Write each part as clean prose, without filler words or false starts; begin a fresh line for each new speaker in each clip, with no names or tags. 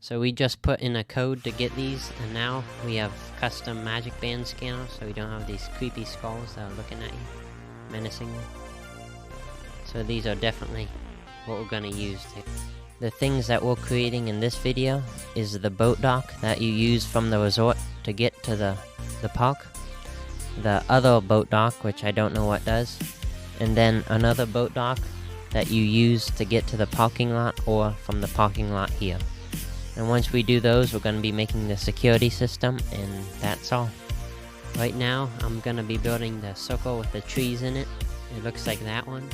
So we just put in a code to get these, and now we have custom magic band scanners, so we don't have these creepy skulls that are looking at you menacingly. So these are definitely what we're gonna use to. The things that we're creating in this video is the boat dock that you use from the resort to get to the park. The other boat dock, which I don't know what does. And then another boat dock that you use to get to the parking lot or from the parking lot here. And once we do those, we're going to be making the security system, and that's all. Right now, I'm going to be building the circle with the trees in it. It looks like that one.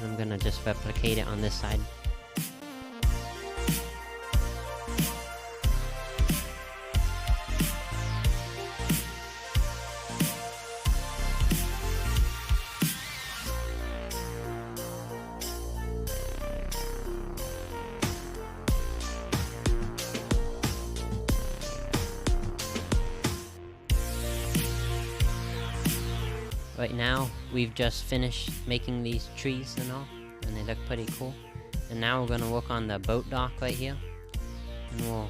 And I'm going to just replicate it on this side. Right now, we've just finished making these trees and all, and they look pretty cool. And now we're gonna work on the boat dock right here. And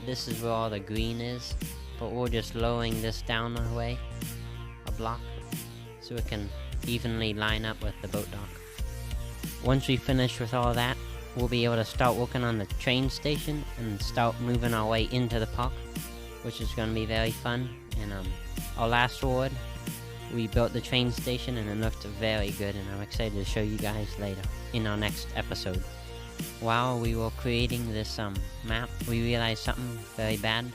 this is where all the green is, but we're just lowering this down a block, so it can evenly line up with the boat dock. Once we finish with all that, we'll be able to start working on the train station and start moving our way into the park, which is gonna be very fun. And our last reward, we built the train station and it looked very good, and I'm excited to show you guys later in our next episode. While we were creating this map, we realized something very bad.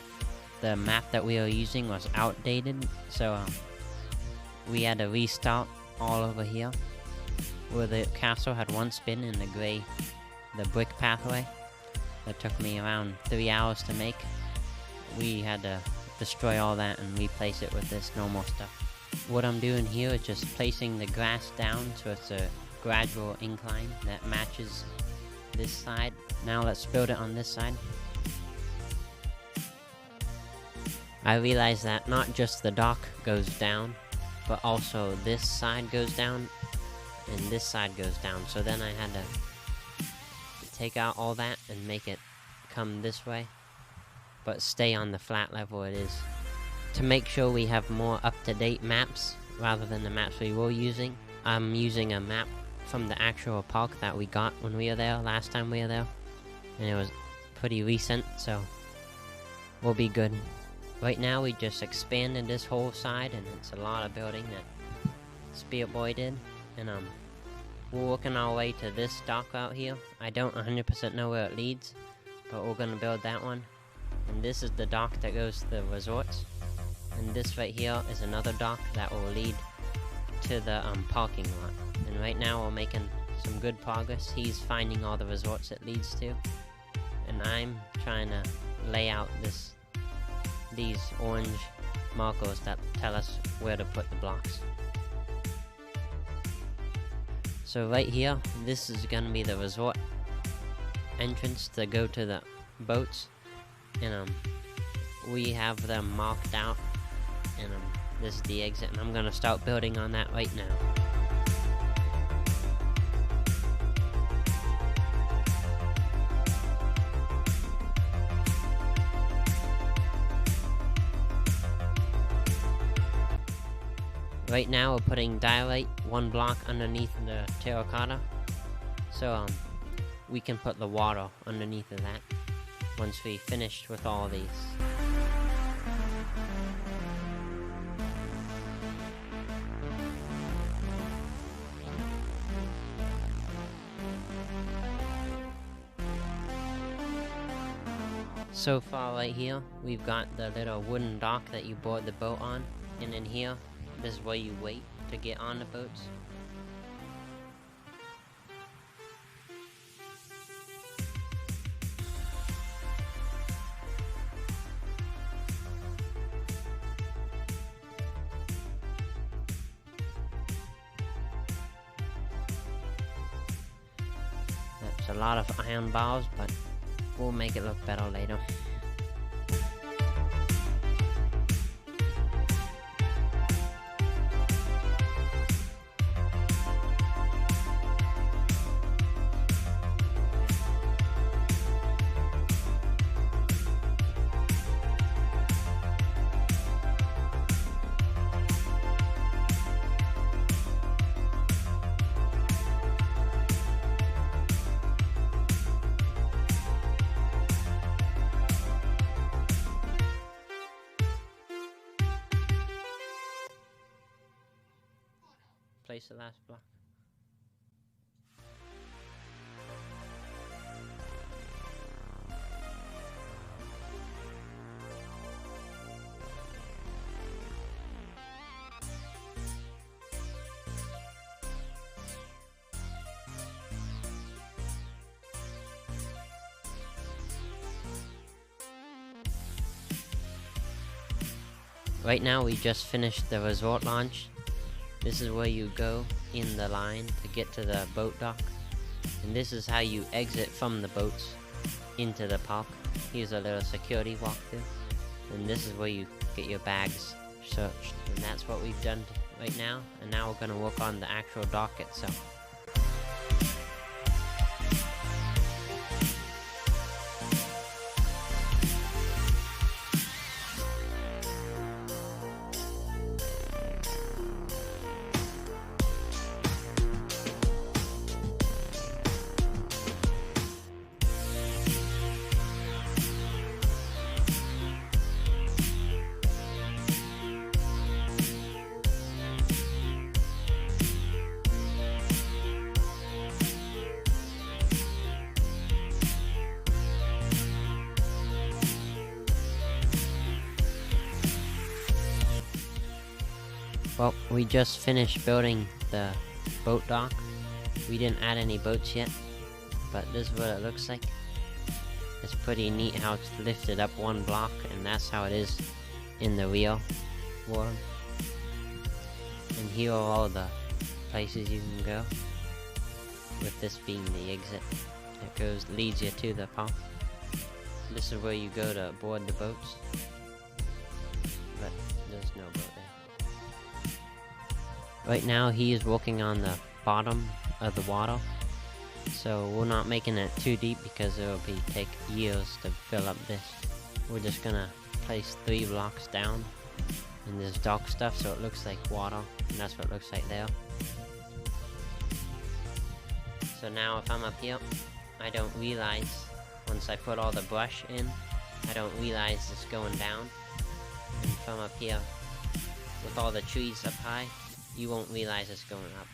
The map that we were using was outdated, so we had to restart all over here where the castle had once been in the brick pathway. That took me around 3 hours to make. We had to destroy all that and replace it with this normal stuff. What I'm doing here is just placing the grass down so it's a gradual incline that matches this side. Now let's build it on this side. I realized that not just the dock goes down, but also this side goes down and this side goes down. So then I had to take out all that and make it come this way, but stay on the flat level it is. To make sure we have more up-to-date maps rather than the maps we were using, I'm using a map from the actual park that we got when we were there, last time we were there. And it was pretty recent, so we'll be good. Right now we just expanded this whole side, and it's a lot of building that Spirit Boy did. And we're working our way to this dock out here. I don't 100% know where it leads, but we're gonna build that one. And this is the dock that goes to the resorts. And this right here is another dock that will lead to the parking lot. And right now we're making some good progress. He's finding all the resorts it leads to, and I'm trying to lay out these orange markers that tell us where to put the blocks. So right here, this is gonna be the resort entrance to go to the boats, and we have them marked out. And this is the exit, and I'm gonna start building on that right now. Right now we're putting diorite 1 block underneath the terracotta, so we can put the water underneath of that once we finish with all these. So far right here, we've got the little wooden dock that you board the boat on, and in here, this is where you wait to get on the boats. That's a lot of iron bars, but we'll make it look better later. place the last block. Right now we just finished the resort launch. This is where you go in the line to get to the boat dock. And this is how you exit from the boats into the park. Here's a little security walkthrough. And this is where you get your bags searched. And that's what we've done right now. And now we're gonna work on the actual dock itself. Well, we just finished building the boat dock. We didn't add any boats yet, but this is what it looks like. It's pretty neat how it's lifted up one block, and that's how it is in the real world. And here are all the places you can go, with this being the exit. It leads you to the park. This is where you go to board the boats, but there's no boat there. Right now he is walking on the bottom of the water, so we're not making it too deep because it will take years to fill up this. We're just gonna place 3 blocks down in this dark stuff so it looks like water, and that's what it looks like there. So now if I'm up here, I don't realize, once I put all the brush in, I don't realize it's going down. And if I'm up here with all the trees up high, you won't realize it's going up.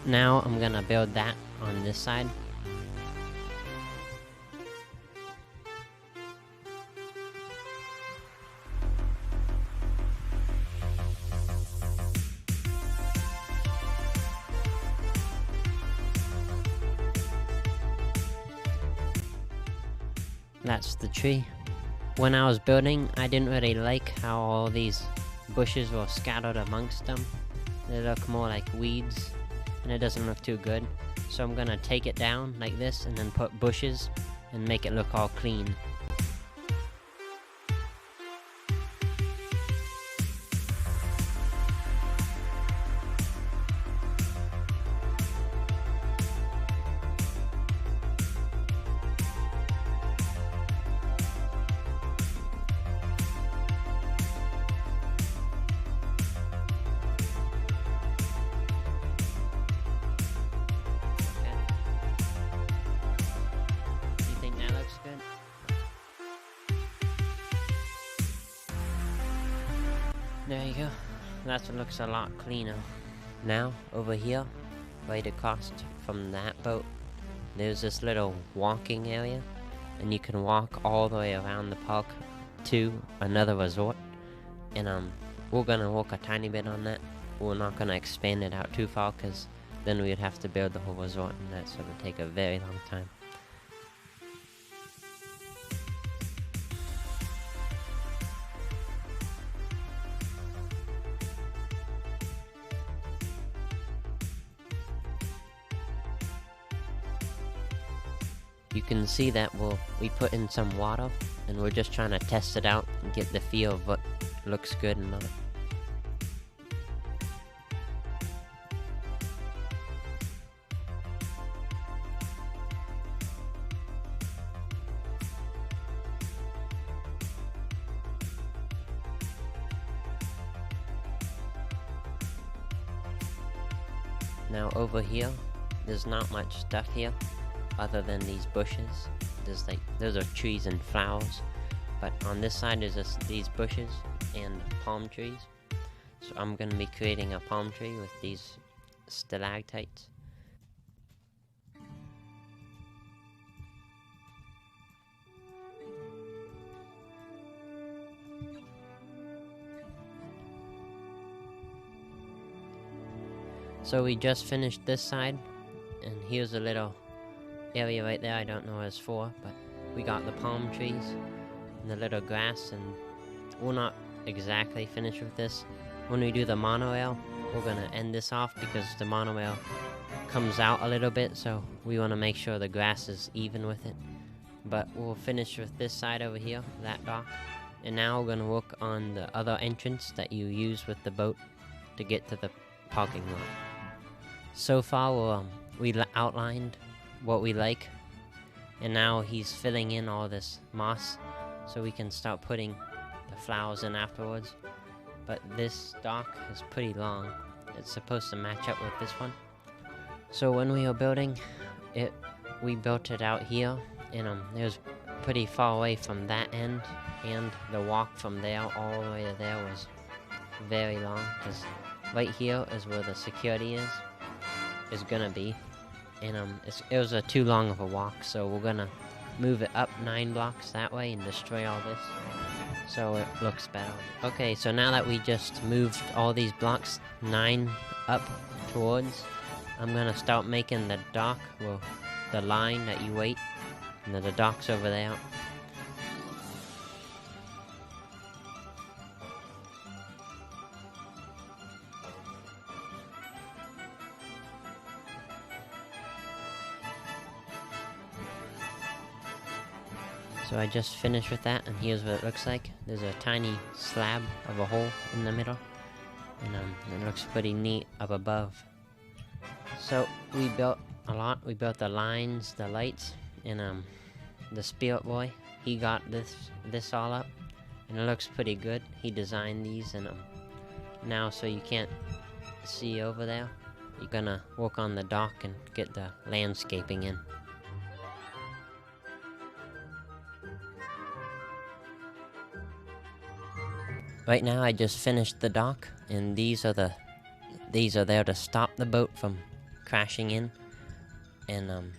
Now I'm gonna build that on this side. That's the tree. When I was building, I didn't really like how all these bushes were scattered amongst them. They look more like weeds, and it doesn't look too good. So I'm gonna take it down like this and then put bushes and make it look all clean. There you go. That's what looks a lot cleaner. Now, over here, right across from that boat, there's this little walking area, and you can walk all the way around the park to another resort. And we're gonna walk a tiny bit on that. We're not gonna expand it out too far, because then we'd have to build the whole resort, and that's gonna take a very long time. You can see that we put in some water, and we're just trying to test it out and get the feel of what looks good and not. Now over here, there's not much stuff here other than these bushes. Those are trees and flowers, but on this side there's just these bushes and palm trees. So I'm gonna be creating a palm tree with these stalactites. So we just finished this side, and here's a little area right there. I don't know what it's for, but we got the palm trees and the little grass, and we're not exactly finished with this. When we do the monorail, we're gonna end this off because the monorail comes out a little bit, so we want to make sure the grass is even with it. But we'll finish with this side over here, that dock, and now we're gonna work on the other entrance that you use with the boat to get to the parking lot. So far, we outlined what we like, and now he's filling in all this moss so we can start putting the flowers in afterwards. But this dock is pretty long. It's supposed to match up with this one. So when we were building it, we built it out here, and it was pretty far away from that end, and the walk from there all the way to there was very long, because right here is where the security is gonna be, and it was too long of a walk, so we're gonna move it up 9 blocks that way and destroy all this so it looks better. Okay, so now that we just moved all these blocks 9 up towards, I'm gonna start making the dock, well, the line that you wait, and then the dock's over there. So I just finished with that, and here's what it looks like. There's a tiny slab of a hole in the middle, and it looks pretty neat up above. So we built a lot. We built the lines, the lights, and the Spirit Boy, he got this all up, and it looks pretty good. He designed these, and now so you can't see over there, you're gonna work on the dock and get the landscaping in. Right now I just finished the dock, and these are there to stop the boat from crashing in. And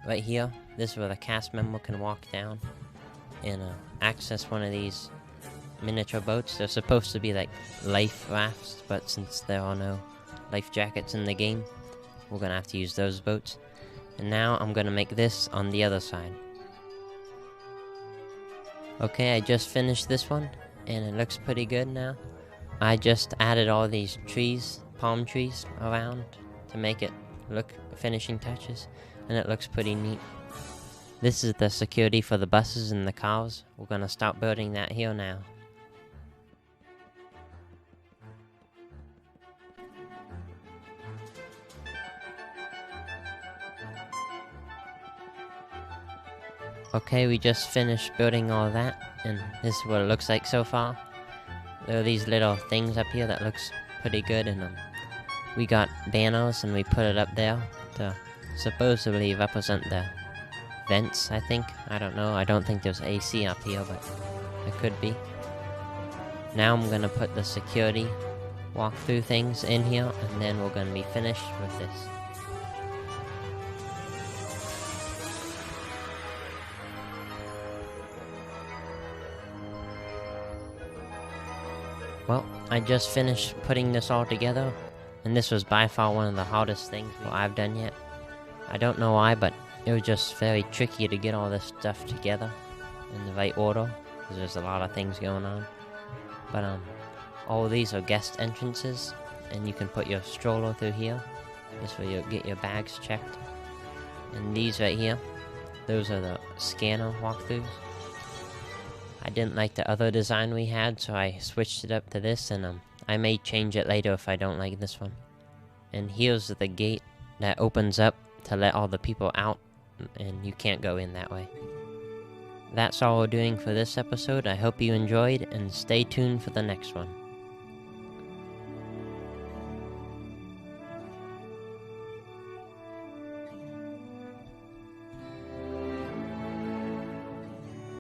right here, this is where the cast member can walk down and access one of these miniature boats. They're supposed to be like life rafts, but since there are no life jackets in the game, we're gonna have to use those boats. And now I'm gonna make this on the other side. Okay, I just finished this one, and it looks pretty good now. I just added all these trees, palm trees, around to make it look finishing touches, and it looks pretty neat. This is the security for the buses and the cars. We're gonna start building that here now. Okay, we just finished building all that, and this is what it looks like so far. There are these little things up here that looks pretty good, and we got banners and we put it up there to supposedly represent the vents, I think. I don't know, I don't think there's AC up here, but it could be. Now I'm gonna put the security walkthrough things in here, and then we're gonna be finished with this. Well, I just finished putting this all together, and this was by far one of the hardest things I've done yet. I don't know why, but it was just very tricky to get all this stuff together in the right order, because there's a lot of things going on. But all of these are guest entrances, and you can put your stroller through here. This is where you get your bags checked. And these right here, those are the scanner walkthroughs. I didn't like the other design we had, so I switched it up to this, and I may change it later if I don't like this one. And here's the gate that opens up to let all the people out, and you can't go in that way. That's all we're doing for this episode. I hope you enjoyed, and stay tuned for the next one.